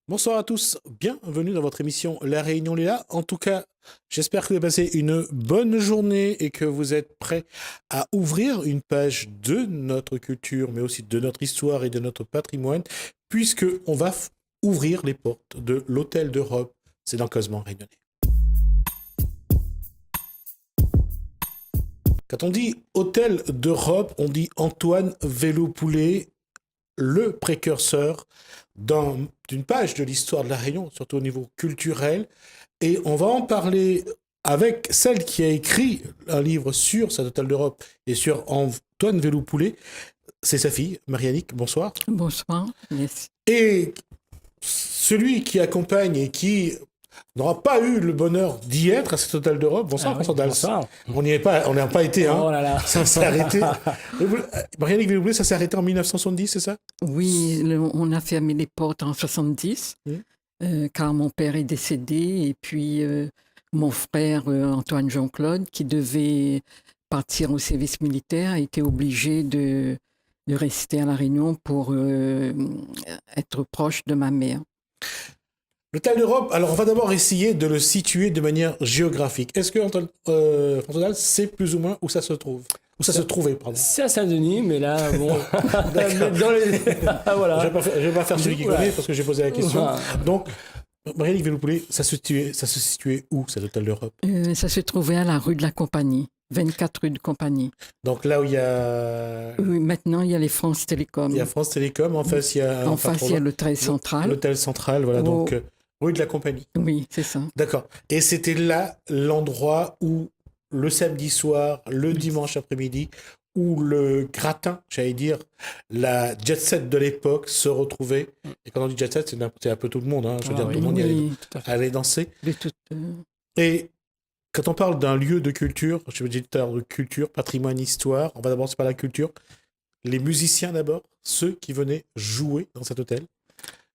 Bonsoir à tous, bienvenue dans votre émission La Réunion Léla. En tout cas, j'espère que vous avez passé une bonne journée et que vous êtes prêts à ouvrir une page de notre culture, mais aussi de notre histoire et de notre patrimoine, puisque on va ouvrir les portes de l'Hôtel d'Europe. C'est dans Cosman Réunionnais. Quand on dit Hôtel d'Europe, on dit Antoine Vélopoulet, le précurseur d'une page de l'histoire de la Réunion, surtout au niveau culturel. Et on va en parler avec celle qui a écrit un livre sur cet hôtel d'Europe et sur Antoine Vélopoulet. C'est sa fille, Marianique. Bonsoir. Bonsoir, merci. Et celui qui accompagne et qui n'aura pas eu le bonheur d'y être à cet hôtel d'Europe. Bonsoir, François Dals. Bonsoir. On n'y est pas, on n'a pas été. Hein. Oh là là. Ça s'est arrêté. Marianique Vélopoulet, ça s'est arrêté en 1970, c'est ça? Oui, on a fermé les portes en 70, car mon père est décédé, et puis mon frère Antoine Jean-Claude, qui devait partir au service militaire, était obligé de rester à La Réunion pour être proche de ma mère. L'hôtel d'Europe, alors on va d'abord essayer de le situer de manière géographique. Est-ce que François Dals sait plus ou moins où ça se trouve? Où ça se trouvait, pardon. C'est à Saint-Denis, mais là, bon. Voilà. Je ne vais pas faire celui qui connaît parce que j'ai posé la question. Voilà. Donc, Marianique Vélopoulet, ça se situait où, cet hôtel d'Europe? Ça se trouvait à la rue de la Compagnie, 24 rue de Compagnie. Donc là où il y a... Oui, maintenant, il y a les France Télécom. Il y a France Télécom, en face, il y a... En face, il y a l'hôtel central. L'hôtel central, voilà, donc rue de la Compagnie. Oui, c'est ça. D'accord. Et c'était là l'endroit où le samedi soir, le dimanche après-midi, où le gratin, j'allais dire, la jet set de l'époque se retrouvait. Et quand on dit jet set, c'est un peu tout le monde. Hein. Je veux dire, tout le monde allait danser. Et quand on parle d'un lieu de culture, je veux dire tout à l'heure de culture, patrimoine, histoire, on va d'abord par la culture. Les musiciens d'abord, ceux qui venaient jouer dans cet hôtel,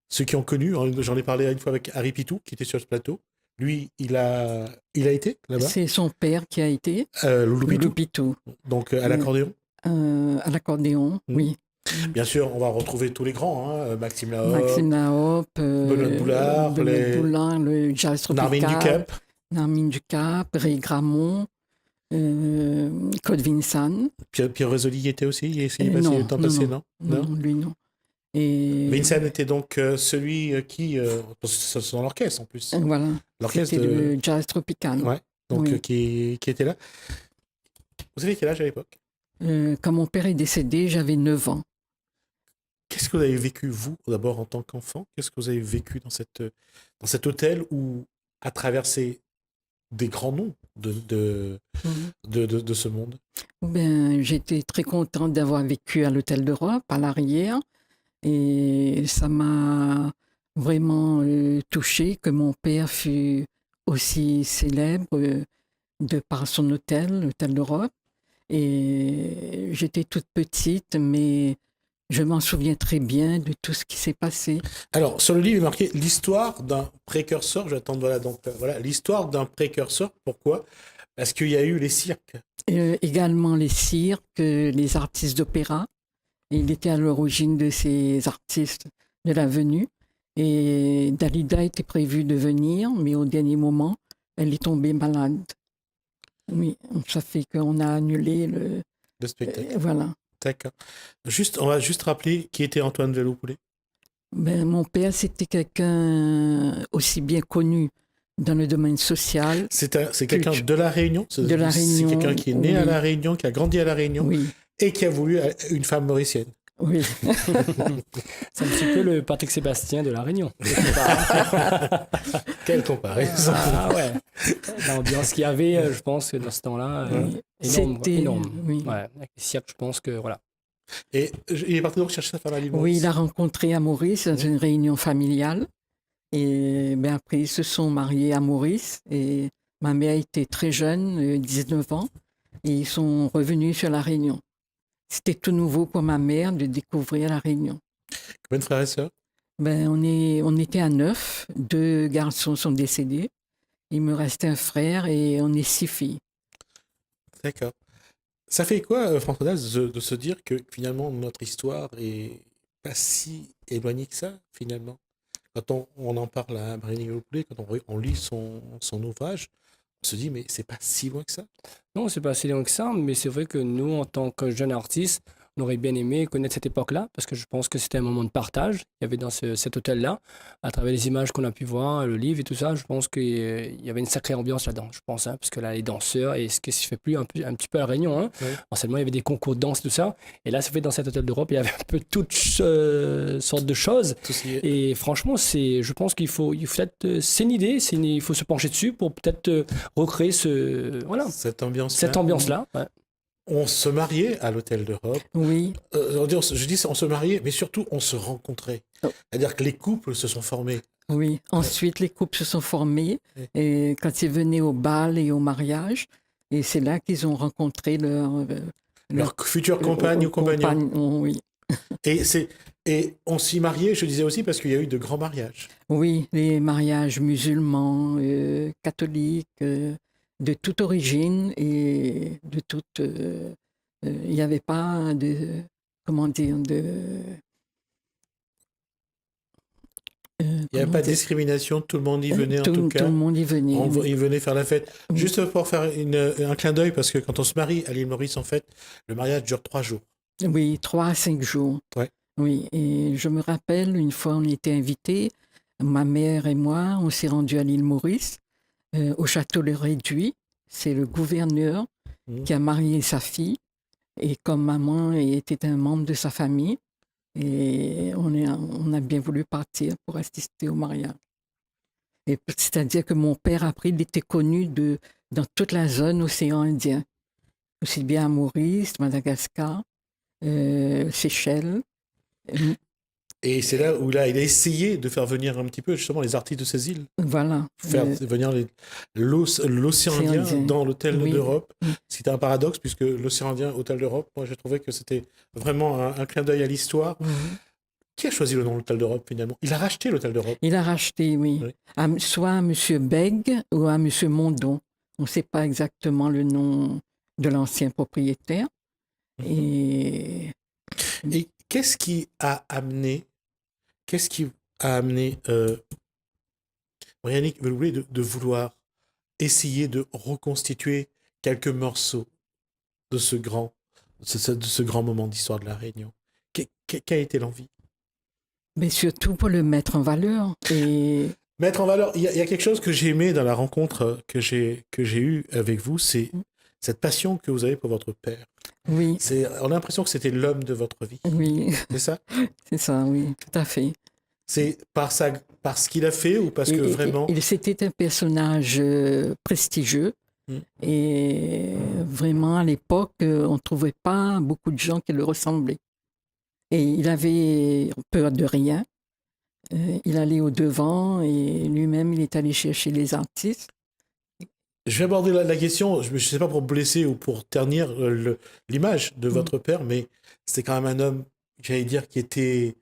ceux qui ont connu, j'en ai parlé une fois avec Harry Pitou, qui était sur ce plateau. Lui, il a été là-bas. C'est son père qui a été. Loulou Pitou. Donc à l'accordéon. À l'accordéon, oui. Bien sûr, on va retrouver tous les grands, hein, Maxime Lahope, Benoît Boulard, le jazz tropical, Narmine Ducap, Ray Gramont, Claude Vincent. Pierre Rosoli y était aussi, il est passé, non, lui non. Et... Vincent était donc celui qui, c'est dans l'orchestre en plus. Voilà, l'orchestre c'était le jazz tropical. Ouais, donc qui était là. Vous avez quel âge à l'époque? Quand mon père est décédé, j'avais 9 ans. Qu'est-ce que vous avez vécu, vous, d'abord en tant qu'enfant? Qu'est-ce que vous avez vécu dans cet hôtel où, à travers des grands noms de ce monde? J'étais très contente d'avoir vécu à l'Hôtel d'Europe, à l'arrière. Et ça m'a vraiment touchée que mon père fût aussi célèbre de par son hôtel, l'Hôtel d'Europe. Et j'étais toute petite, mais je m'en souviens très bien de tout ce qui s'est passé. Alors, sur le livre, il est marqué l'histoire d'un précurseur. Je vais attendre, voilà, l'histoire d'un précurseur. Pourquoi? Parce qu'il y a eu les cirques. Également les cirques, les artistes d'opéra. Il était à l'origine de ces artistes de la venue. Et Dalida était prévue de venir, mais au dernier moment, elle est tombée malade. Oui, ça fait qu'on a annulé le spectacle. Voilà. D'accord. On va juste rappeler qui était Antoine Vélopoulet. Mon père, c'était quelqu'un aussi bien connu dans le domaine social. C'est quelqu'un de La Réunion. De La Réunion. C'est quelqu'un qui est né à La Réunion, qui a grandi à La Réunion. Oui. Et qui a voulu une femme mauricienne. Oui. C'est un petit peu le Patrick Sébastien de La Réunion. Quelle comparaison. Ah ouais. L'ambiance qu'il y avait, je pense, dans ce temps-là, énorme. Oui. Ouais, avec les cirques, je pense que voilà. Et il est parti donc chercher sa femme à l'île Maurice. Oui, il a rencontré à Maurice dans une réunion familiale. Et après, ils se sont mariés à Maurice. Et ma mère était très jeune, 19 ans. Et ils sont revenus sur La Réunion. C'était tout nouveau pour ma mère de découvrir La Réunion. Combien de frères et sœurs? On était à 9. 2 garçons sont décédés. Il me restait un frère et on est 6 filles. D'accord. Ça fait quoi, François Dals, de se dire que finalement notre histoire est pas si éloignée que ça, finalement? quand on en parle à Marie Poulet, quand on lit son ouvrage, on se dit, mais c'est pas si loin que ça. Non, c'est pas si loin que ça, mais c'est vrai que nous, en tant que jeunes artistes, on aurait bien aimé connaître cette époque-là, parce que je pense que c'était un moment de partage qu'il y avait dans cet hôtel-là, à travers les images qu'on a pu voir, le livre et tout ça. Je pense qu'il y avait une sacrée ambiance là-dedans, je pense, hein, parce que là, les danseurs, et ce qui se fait plus un petit peu à La Réunion, hein. Ouais. Anciennement, il y avait des concours de danse, tout ça, et là, c'est fait dans cet hôtel d'Europe, il y avait un peu toutes sortes de choses. Tout ce qui est- Et franchement, je pense qu'il faut peut-être, c'est une idée, il faut se pencher dessus pour peut-être recréer voilà, cette ambiance-là. cette ambiance-là. Ouais. On se mariait à l'hôtel d'Europe. Oui, Je dis, on se mariait, mais surtout, on se rencontrait. Oh. C'est-à-dire que les couples se sont formés. oui. Ensuite, les couples se sont formés Oui. et quand ils venaient au bal et au mariage, et c'est là qu'ils ont rencontré Leurs futures compagnes ou compagnons. Oui. Et on s'y mariait, je disais aussi, parce qu'il y a eu de grands mariages. Oui, les mariages musulmans, catholiques, de toute origine et de toute. Il n'y avait pas de. Comment dire de. Il n'y avait pas de discrimination, tout le monde y venait en tout cas. Tout le monde y venait. Oui. Il venait faire la fête. Oui. Juste pour faire un clin d'œil, parce que quand on se marie à l'île Maurice, en fait, le mariage dure 3 jours. Oui, 3 à 5 jours. Ouais. Oui, et je me rappelle, une fois, on était invités, ma mère et moi, on s'est rendus à l'île Maurice, au château Le Réduit. C'est le gouverneur qui a marié sa fille. Et comme maman était un membre de sa famille, et on a bien voulu partir pour assister au mariage. Et c'est-à-dire que mon père, après, il était connu dans toute la zone océan Indien, aussi bien à Maurice, Madagascar, Seychelles. Et c'est là où il a essayé de faire venir un petit peu justement les artistes de ces îles. Voilà. Faire venir l'océan Indien dans l'hôtel d'Europe. C'était un paradoxe puisque l'océan Indien, hôtel d'Europe, moi j'ai trouvé que c'était vraiment un clin d'œil à l'histoire. Qui a choisi le nom de l'hôtel d'Europe finalement? Il a racheté l'hôtel d'Europe. Il a racheté, oui. Soit à M. Bègue ou à M. Mondon. On ne sait pas exactement le nom de l'ancien propriétaire. Et qu'est-ce qui a amené Briannick Veloulet de vouloir essayer de reconstituer quelques morceaux de ce grand moment d'histoire de la Réunion? Quelle a été l'envie? Mais surtout pour le mettre en valeur. Et... Mettre en valeur, il y a quelque chose que j'ai aimé dans la rencontre que j'ai eue avec vous, c'est cette passion que vous avez pour votre père. Oui. On a l'impression que c'était l'homme de votre vie. Oui. C'est ça? C'est ça, oui, tout à fait. C'est par ce qu'il a fait ou parce que vraiment... C'était un personnage prestigieux. Et vraiment, à l'époque, on ne trouvait pas beaucoup de gens qui le ressemblaient. Et il avait peur de rien. Il allait au-devant et lui-même, il est allé chercher les artistes. Je vais aborder la question, je ne sais pas pour blesser ou pour ternir l'image de votre père, mais c'était quand même un homme, j'allais dire, qui était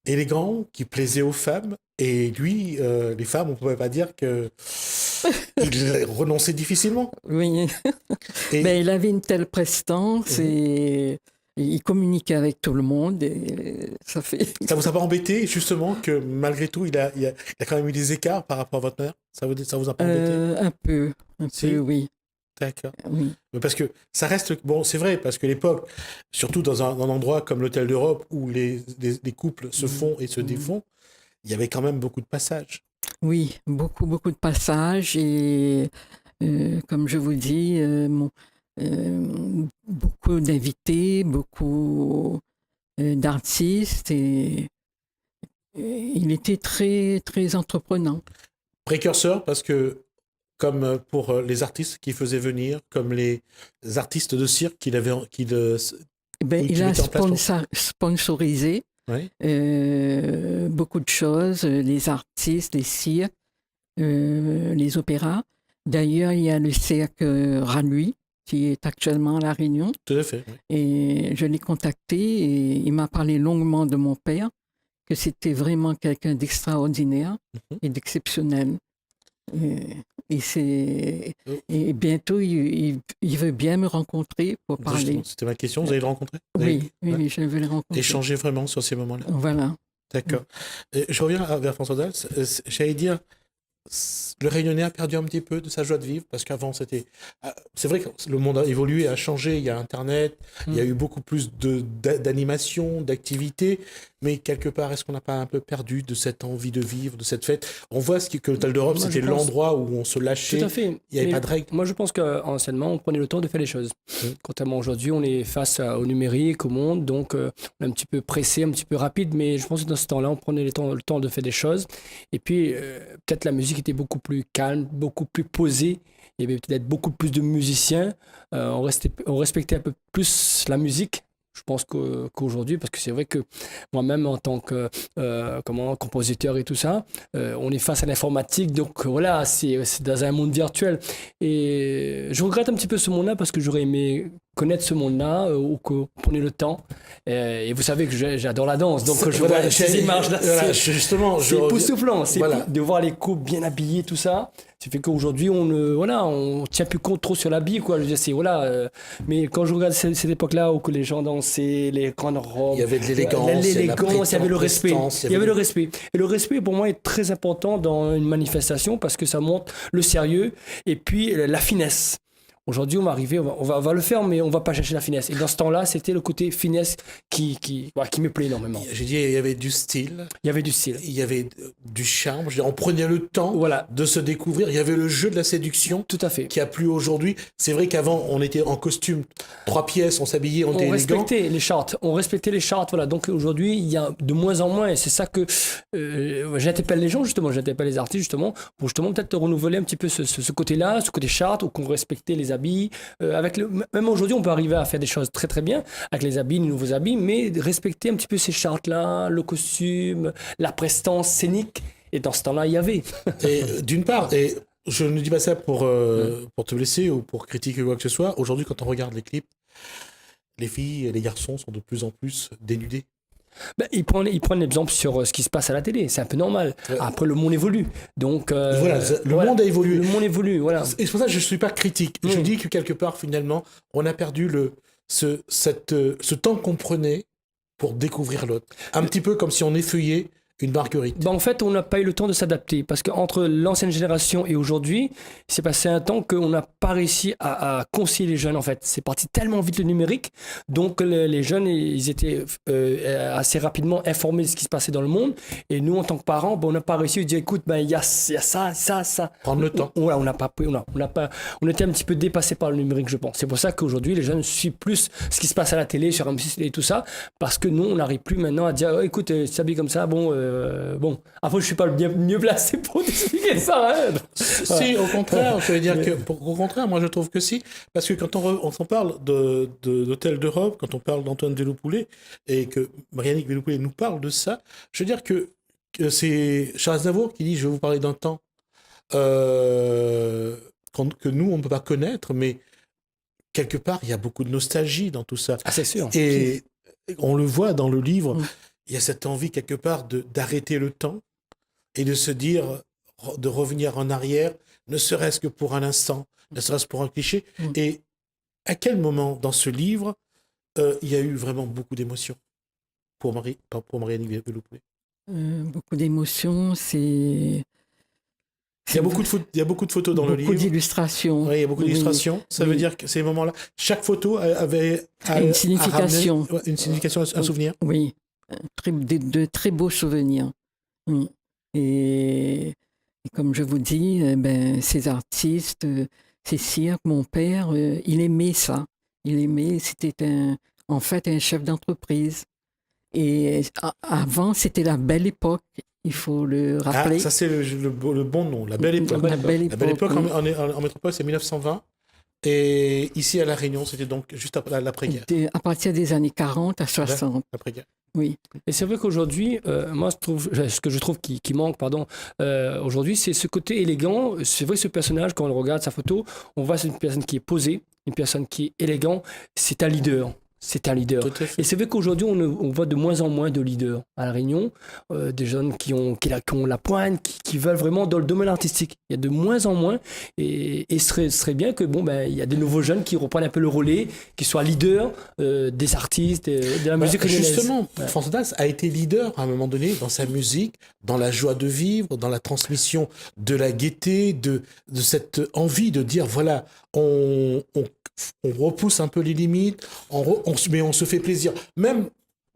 élégant, qui plaisait aux femmes. Et lui, les femmes, on ne pouvait pas dire qu'il renonçait difficilement. Oui. Mais il avait une telle prestance et il communiquait avec tout le monde. Et ça vous a pas embêté, justement, que malgré tout, il a quand même eu des écarts par rapport à votre mère? Ça vous a pas embêté? Un peu, oui. D'accord. Oui. Parce que ça reste... Bon, c'est vrai, parce que l'époque, surtout dans un endroit comme l'Hôtel d'Europe, où les couples se font et se défont, il y avait quand même beaucoup de passages. Oui, beaucoup de passages. Et comme je vous dis, beaucoup d'invités, beaucoup d'artistes. Et il était très, très entreprenant. Précurseur, parce que comme pour les artistes qu'il faisait venir, comme les artistes de cirque qu'il il a sponsorisé beaucoup de choses, les artistes, les cirques, les opéras. D'ailleurs, il y a le cirque Ranui, qui est actuellement à La Réunion. Tout à fait. Oui. Et je l'ai contacté et il m'a parlé longuement de mon père, que c'était vraiment quelqu'un d'extraordinaire et d'exceptionnel. Et bientôt, il veut bien me rencontrer pour parler. C'était ma question, vous allez le rencontrer? Oui, je vais le rencontrer. Échanger vraiment sur ces moments-là. Voilà. D'accord. Je reviens vers François Dals. J'allais dire, le Réunionnais a perdu un petit peu de sa joie de vivre parce qu'avant c'était. C'est vrai que le monde a évolué, a changé. Il y a Internet, il y a eu beaucoup plus d'animation, d'activité. Mais quelque part, est-ce qu'on n'a pas un peu perdu de cette envie de vivre, de cette fête? On voit que l'Hôtel d'Europe, c'était l'endroit où on se lâchait. Tout à fait. Il n'y avait pas de règles. Moi, je pense qu'anciennement, on prenait le temps de faire les choses. Contrairement aujourd'hui, on est face au numérique, au monde, donc on est un petit peu pressé, un petit peu rapide, mais je pense que dans ce temps-là, on prenait le temps de faire des choses. Et puis, peut-être la musique était beaucoup plus calme, beaucoup plus posée. Il y avait peut-être beaucoup plus de musiciens. On respectait un peu plus la musique. Je pense qu'aujourd'hui, parce que c'est vrai que moi-même, en tant que compositeur et tout ça, on est face à l'informatique, donc voilà, c'est dans un monde virtuel. Et je regrette un petit peu ce monde-là parce que j'aurais aimé connaître ce monde-là ou qu'on prenait le temps. Et vous savez que j'adore la danse, donc je vois ces images-là. Voilà, justement, c'est époustouflant. De voir les couples bien habillés, tout ça. Ça fait qu'aujourd'hui, on tient plus compte trop sur l'habit, quoi. Je veux dire, mais quand je regarde cette époque-là où que les gens dansaient, les grandes robes, il y avait de l'élégance, il y avait le respect. Il y avait le respect. Et le respect, pour moi, est très important dans une manifestation parce que ça montre le sérieux et puis la finesse. Aujourd'hui, on va arriver, on va le faire, mais on va pas chercher la finesse. Et dans ce temps-là, c'était le côté finesse qui me plaît énormément. J'ai dit, il y avait du style. Il y avait du style. Il y avait du charme. Je veux dire, on prenait le temps de se découvrir. Il y avait le jeu de la séduction. Tout à fait. Qui a plu aujourd'hui. C'est vrai qu'avant, on était en costume, 3 pièces, on s'habillait, on était élégant. On respectait les charts. Voilà. Donc aujourd'hui, il y a de moins en moins. Et c'est ça que j'interpelle les gens, justement. J'interpelle les artistes, justement, pour justement peut-être renouveler un petit peu ce côté-là, ce côté chart, ou qu'on respectait les habits. Même aujourd'hui, on peut arriver à faire des choses très très bien avec les habits, les nouveaux habits, mais respecter un petit peu ces chartes-là, le costume, la prestance scénique. Et dans ce temps-là, il y avait. Et d'une part, et je ne dis pas ça pour te blesser ou pour critiquer quoi que ce soit. Aujourd'hui, quand on regarde les clips, les filles et les garçons sont de plus en plus dénudés. Ils prennent l'exemple sur ce qui se passe à la télé, c'est un peu normal. Après, le monde évolue. Donc, voilà, monde a évolué. Le monde évolue, voilà. Et c'est pour ça que je ne suis pas critique. Je dis que quelque part, finalement, on a perdu ce temps qu'on prenait pour découvrir l'autre. Un petit peu comme si on effeuillait une marguerite. En fait, on n'a pas eu le temps de s'adapter parce qu'entre l'ancienne génération et aujourd'hui, il s'est passé un temps qu'on n'a pas réussi à concilier les jeunes. En fait, c'est parti tellement vite le numérique, donc les jeunes, ils étaient assez rapidement informés de ce qui se passait dans le monde. Et nous, en tant que parents, on n'a pas réussi à dire, écoute, il y a ça. Prendre le temps. On était un petit peu dépassés par le numérique, je pense. C'est pour ça qu'aujourd'hui, les jeunes suivent plus ce qui se passe à la télé, sur M6 et tout ça, parce que nous, on n'arrive plus maintenant à dire, écoute, tu t'habilles comme ça, après je suis pas le mieux placé pour t'expliquer ça. Hein. Si, au contraire, je veux dire au contraire, moi je trouve que si, parce que quand on s'en parle de l'Hôtel d'Europe, quand on parle d'Antoine Veloupoulet et que Marianne Veloupoulet nous parle de ça, je veux dire que c'est Charles Aznavour qui dit, je vais vous parler d'un temps que nous on ne peut pas connaître, mais quelque part il y a beaucoup de nostalgie dans tout ça. Ah, c'est sûr. Et on le voit dans le livre. Il y a cette envie quelque part d'arrêter le temps et de se dire, de revenir en arrière, ne serait-ce que pour un instant, ne serait-ce pour un cliché. Et à quel moment dans ce livre, il y a eu vraiment beaucoup d'émotions pour Marianne Veloupoulet? Beaucoup d'émotions, c'est... Il y a beaucoup de photos dans le livre. Beaucoup d'illustrations. Oui, il y a beaucoup d'illustrations. Ça veut dire que ces moments-là, chaque photo avait une signification. Une signification, un souvenir. Oui. De très beaux souvenirs. Et comme je vous dis, ces artistes, ces cirques, mon père, il aimait ça. C'était en fait un chef d'entreprise. Et avant, c'était la belle époque, il faut le rappeler. Ça c'est le bon nom, la belle époque. La belle époque en métropole, c'est 1920. Et ici à La Réunion, c'était donc juste après l'après-guerre. À partir des années 40 à 60. Après-guerre. Oui. Et c'est vrai qu'aujourd'hui, moi, ce que je trouve qui manque, aujourd'hui, c'est ce côté élégant. C'est vrai que ce personnage, quand on regarde sa photo, on voit c'est une personne qui est posée, une personne qui est élégante. C'est un leader. c'est un leader. Tout à fait. Et c'est vrai qu'aujourd'hui, on voit de moins en moins de leaders à La Réunion, des jeunes qui ont la pointe, qui veulent vraiment dans le domaine artistique. Il y a de moins en moins, et ce serait bien que il y a des nouveaux jeunes qui reprennent un peu le relais, qui soient leaders des artistes, de la musique réunionnaise. Justement, François Dals a été leader à un moment donné dans sa musique, dans la joie de vivre, dans la transmission de la gaieté, de cette envie de dire voilà, on repousse un peu les limites, mais on se fait plaisir. Même,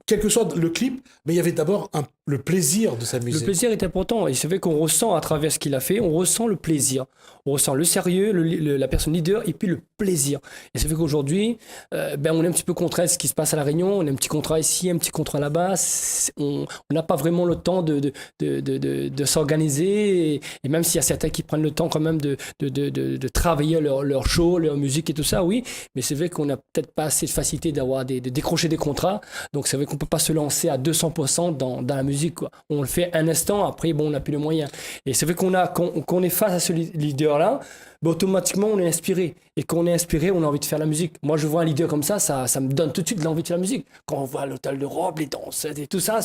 quel que soit le clip, mais il y avait d'abord le plaisir de sa musique. Le plaisir est important, et c'est vrai qu'on ressent à travers ce qu'il a fait, on ressent le plaisir. On ressent le sérieux, la personne leader, et puis le plaisir. Et c'est vrai qu'aujourd'hui, on est un petit peu contraint à ce qui se passe à La Réunion. On a un petit contrat ici, un petit contrat là-bas. On n'a pas vraiment le temps de s'organiser. Et même s'il y a certains qui prennent le temps quand même de travailler leur show, leur musique et tout ça, oui. Mais c'est vrai qu'on n'a peut-être pas assez de facilité de décrocher des contrats. Donc c'est vrai qu'on ne peut pas se lancer à 200% dans la musique, quoi. On le fait un instant, après, on n'a plus les moyens. Et c'est vrai qu'on est face à ce leader-là, automatiquement on est inspiré, et quand on est inspiré, on a envie de faire la musique. Moi je vois un leader comme ça me donne tout de suite l'envie de faire la musique. Quand on voit l'hôtel d'Europe, les danses et tout ça,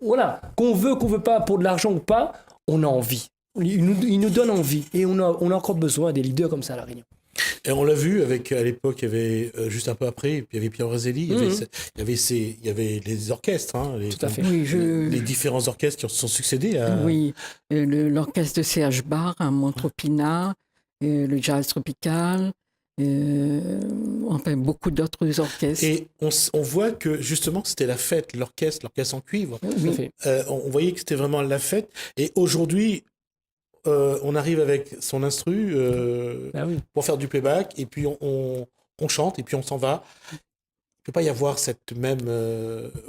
voilà, qu'on veut pas, pour de l'argent ou pas, on a envie. Il nous donne envie, et on a encore besoin des leaders comme ça à La Réunion. Et on l'a vu à l'époque, il y avait juste un peu après, puis il y avait Pierre Rézelli, il y avait les orchestres, hein, Tout à fait. Oui, les différents orchestres qui se sont succédés à... Oui, l'orchestre de C.H. Bar à Montropina, le jazz tropical, enfin beaucoup d'autres orchestres. Et on voit que justement c'était la fête, l'orchestre en cuivre. Tout à fait. On voyait que c'était vraiment la fête. Et aujourd'hui, on arrive avec son instru pour faire du playback, et puis on chante, et puis on s'en va. Il ne peut pas y avoir cette même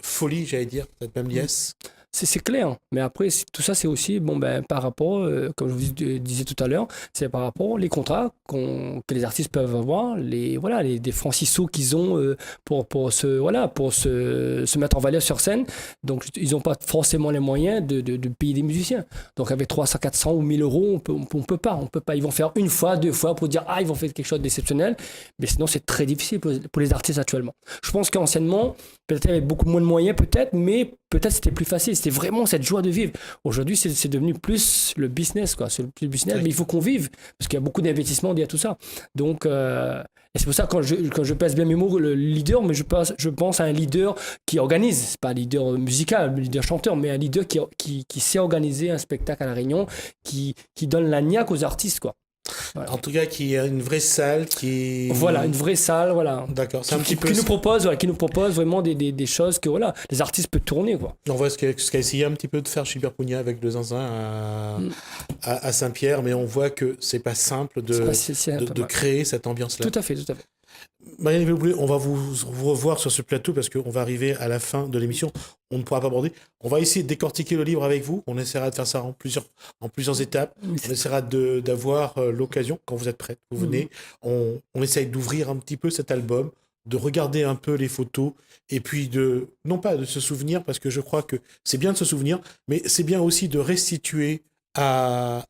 folie, j'allais dire, cette même liesse. C'est clair, mais après tout ça c'est aussi par rapport, comme je vous disais tout à l'heure, c'est par rapport aux contrats que les artistes peuvent avoir, des francs CISO qu'ils ont pour se mettre en valeur sur scène. Donc ils n'ont pas forcément les moyens de payer des musiciens. Donc avec 300, 400 ou 1000 euros, on peut pas. Ils vont faire une fois, 2 fois pour dire ils vont faire quelque chose d'exceptionnel, mais sinon c'est très difficile pour les artistes actuellement. Je pense qu'anciennement, peut-être il y avait beaucoup moins de moyens, mais peut-être c'était plus facile. C'était vraiment cette joie de vivre. Aujourd'hui, c'est devenu plus le business, quoi. C'est plus le business, mais il faut qu'on vive, parce qu'il y a beaucoup d'investissements derrière tout ça. Donc, et c'est pour ça, quand je pèse bien mes mots, le leader, mais je pense à un leader qui organise. C'est pas un leader musical, un leader chanteur, mais un leader qui sait organiser un spectacle à La Réunion, qui donne la niaque aux artistes, quoi. Voilà. En tout cas, qui a une vraie salle qui... Voilà, une vraie salle, voilà. D'accord, c'est un petit peu... Qui nous propose vraiment des choses que, les artistes peuvent tourner, quoi. On voit ce qu'a essayé un petit peu de faire Gilbert Pugna avec le zinzin à Saint-Pierre, mais on voit que c'est pas simple de créer cette ambiance-là. Tout à fait. Marianne Villeboulay, on va vous revoir sur ce plateau parce qu'on va arriver à la fin de l'émission. On ne pourra pas aborder. On va essayer de décortiquer le livre avec vous. On essaiera de faire ça en plusieurs étapes. On essaiera d'avoir l'occasion, quand vous êtes prête, vous venez. On essaye d'ouvrir un petit peu cet album, de regarder un peu les photos, et puis non pas de se souvenir, parce que je crois que c'est bien de se souvenir, mais c'est bien aussi de restituer à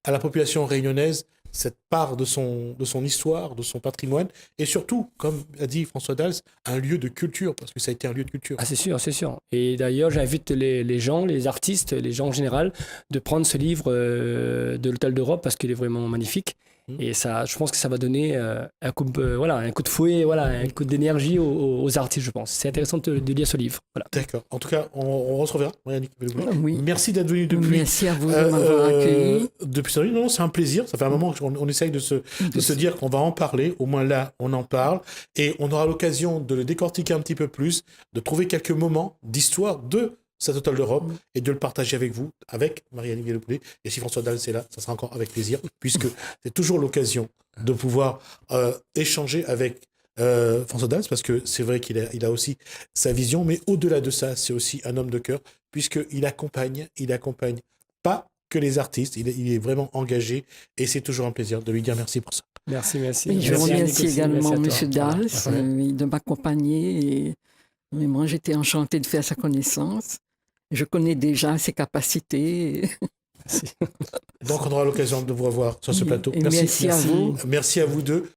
la population réunionnaise cette part de son histoire, de son patrimoine, et surtout, comme a dit François Dals, un lieu de culture, parce que ça a été un lieu de culture. Ah, c'est sûr. Et d'ailleurs, j'invite les gens, les artistes, les gens en général, de prendre ce livre de l'Hôtel d'Europe, parce qu'il est vraiment magnifique. Et ça, je pense que ça va donner un coup de fouet, un coup d'énergie aux artistes, je pense. C'est intéressant de lire ce livre. Voilà. D'accord. En tout cas, on se reverra. Oui. Merci d'être venu depuis. Merci à vous de m'avoir accueilli. Depuis ça, non, c'est un plaisir. Ça fait un moment qu'on essaye de se dire qu'on va en parler. Au moins là, on en parle. Et on aura l'occasion de le décortiquer un petit peu plus, de trouver quelques moments d'histoire de cet Hôtel d'Europe et de le partager avec vous, avec Marianne Villeboulay. Et si François Dals est là, ça sera encore avec plaisir, puisque c'est toujours l'occasion de pouvoir échanger avec François Dals, parce que c'est vrai qu'il a aussi sa vision, mais au-delà de ça, c'est aussi un homme de cœur, puisqu'il accompagne pas que les artistes, il est vraiment engagé, et c'est toujours un plaisir de lui dire merci pour ça. Merci. Et je remercie également M. Dals de m'accompagner, et vraiment, j'étais enchantée de faire sa connaissance. Je connais déjà ses capacités. Donc, on aura l'occasion de vous revoir sur ce plateau. Merci à vous. Merci à vous deux.